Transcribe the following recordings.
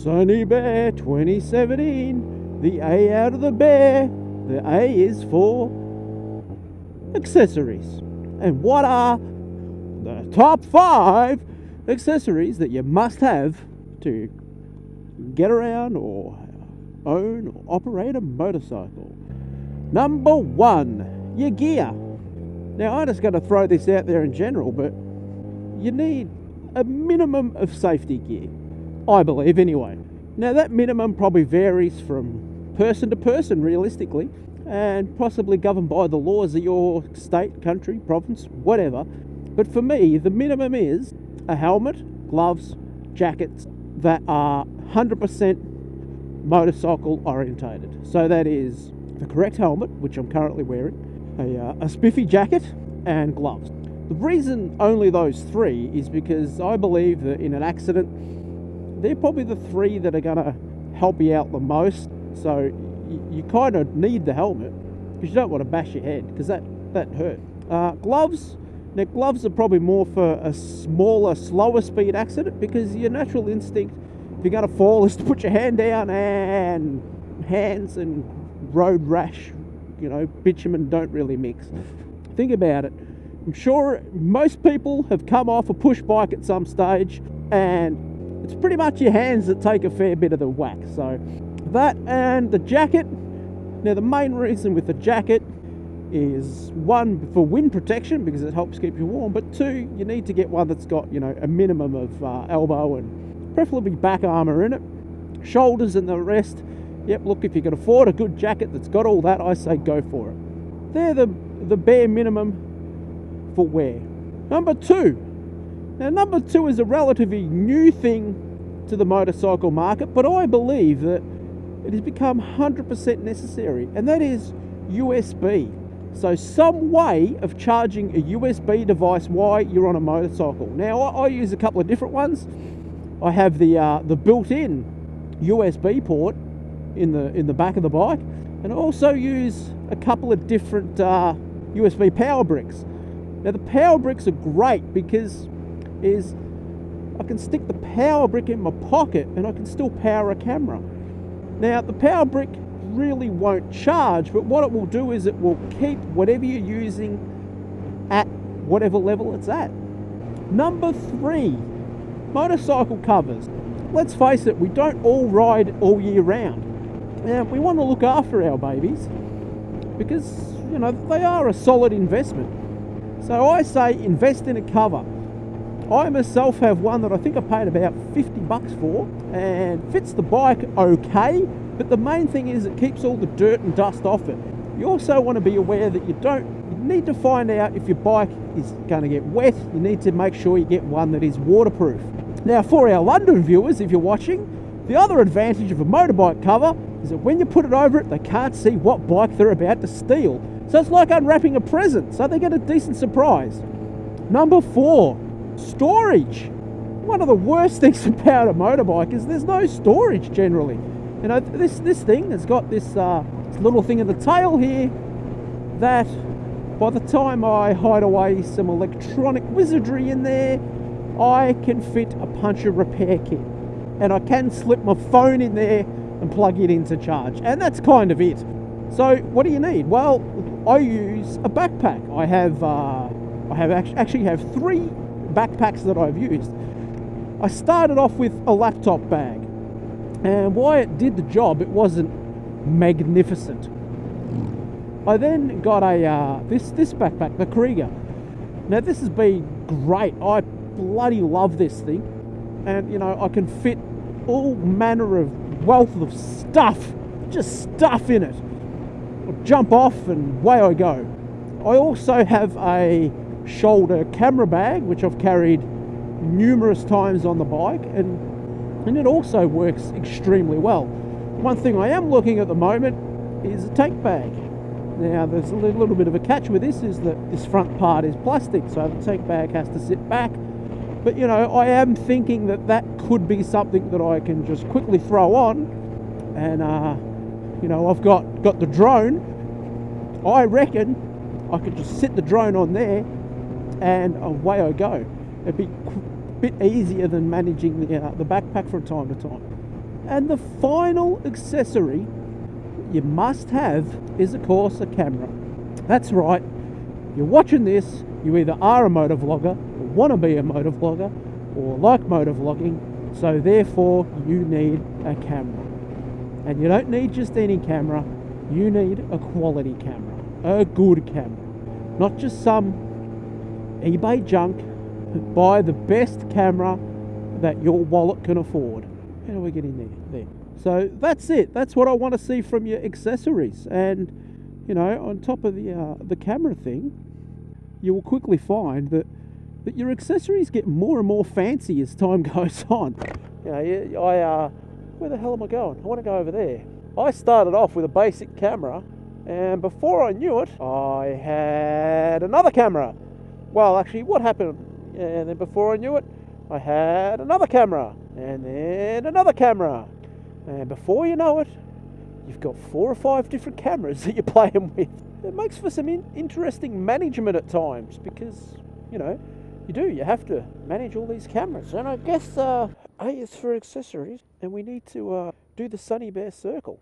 Sunny Bear 2017. The A out of the bear. The A is for accessories. And what are the top 5 accessories that you must have to get around or own or operate a motorcycle? Number 1, your gear. Now, I'm just going to throw this out there in general, but you need a minimum of safety gear, I believe anyway. Now, that minimum probably varies from person to person realistically, and possibly governed by the laws of your state, country, province, whatever. But for me, the minimum is a helmet, gloves, jackets that are 100% motorcycle orientated. So that is the correct helmet, which I'm currently wearing, a spiffy jacket, and gloves. The reason only those 3 is because I believe that in an accident, they're probably the 3 that are going to help you out the most. So you kind of need the helmet because you don't want to bash your head, because that hurt. Gloves. Now, gloves are probably more for a smaller, slower speed accident, because your natural instinct, if you're going to fall, is to put your hand down, and hands and road rash, bitumen don't really mix. Think about it. I'm sure most people have come off a push bike at some stage, and it's pretty much your hands that take a fair bit of the whack. So that, and the jacket. Now, the main reason with the jacket is 1, for wind protection, because it helps keep you warm, but 2, you need to get one that's got a minimum of elbow and preferably back armour in it, shoulders and the rest. Yep, look, if you can afford a good jacket that's got all that, I say go for it. They're the bare minimum for wear. Number 2. Now, number 2 is a relatively new thing to the motorcycle market, but I believe that it has become 100% necessary, and that is USB. So some way of charging a USB device while you're on a motorcycle. Now, I use a couple of different ones. I have the built-in USB port in the back of the bike, and I also use a couple of different USB power bricks. Now, the power bricks are great because I can stick the power brick in my pocket and I can still power a camera. Now, the power brick really won't charge, but what it will do is it will keep whatever you're using at whatever level it's at. Number 3, motorcycle covers. Let's face it, we don't all ride all year round. Now, we want to look after our babies because, they are a solid investment. So I say invest in a cover. I myself have one that I think I paid about $50 for, and fits the bike okay, but the main thing is it keeps all the dirt and dust off it. You also want to be aware that you need to find out if your bike is going to get wet. You need to make sure you get one that is waterproof. Now, for our London viewers, if you're watching, the other advantage of a motorbike cover is that when you put it over it, they can't see what bike they're about to steal. So it's like unwrapping a present, so they get a decent surprise. Number 4, storage. One of the worst things about a motorbike is there's no storage generally. This thing has got this little thing in the tail here that by the time I hide away some electronic wizardry in there, I can fit a puncture repair kit. And I can slip my phone in there and plug it into charge. And that's kind of it. So what do you need? Well, I use a backpack. I actually have 3 backpacks that I've used. I started off with a laptop bag. And while it did the job, it wasn't magnificent. I then got this backpack, the Krieger. Now, this has been great. I bloody love this thing. And, I can fit all manner of wealth of stuff, just stuff in it. I jump off and away I go. I also have a shoulder camera bag, which I've carried numerous times on the bike, and it also works extremely well. One thing I am looking at the moment is a tank bag. Now, there's a little bit of a catch with this, is that this front part is plastic, so the tank bag has to sit back. But, I am thinking that could be something that I can just quickly throw on. And, I've got the drone. I reckon I could just sit the drone on there and away I go. It'd be a bit easier than managing the backpack from time to time. And the final accessory you must have is, of course, a camera. That's right. You're watching this, you either are a motovlogger, or want to be a motovlogger, or like motovlogging, so therefore you need a camera. And you don't need just any camera, you need a quality camera, a good camera. Not just some eBay junk, but buy the best camera that your wallet can afford. How do we get in there? So that's it. That's what I want to see from your accessories. And, you know, on top of the camera thing, you will quickly find that your accessories get more and more fancy as time goes on. You know, where the hell am I going? I want to go over there. I started off with a basic camera, and before I knew it, I had another camera. Well, actually, what happened? And then before I knew it, I had another camera, and then another camera. And before you know it, you've got 4 or 5 different cameras that you're playing with. It makes for some interesting management at times, because, you know, you have to manage all these cameras. And I guess A is for accessories, and we need to do the Sunny Bear circle.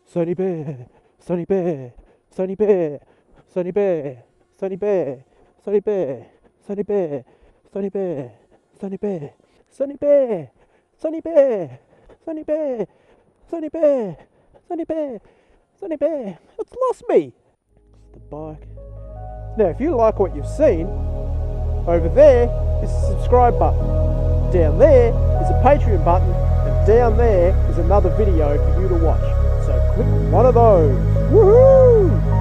Sunny Bear, Sunny Bear, Sunny Bear, Sunny Bear, Sunny Bear, Sunny Bear, Sunny Bear, Sunny Bear, Sunny Bear, Sunny Bear, Sunny Bear, Sunny Bear, Sunny Bear, Sunny Bear, Sunny Bear. It's lost me. It's the bike. Now, if you like what you've seen, over there is a subscribe button. Down there is a Patreon button, and down there is another video for you to watch. So click one of those. Woohoo!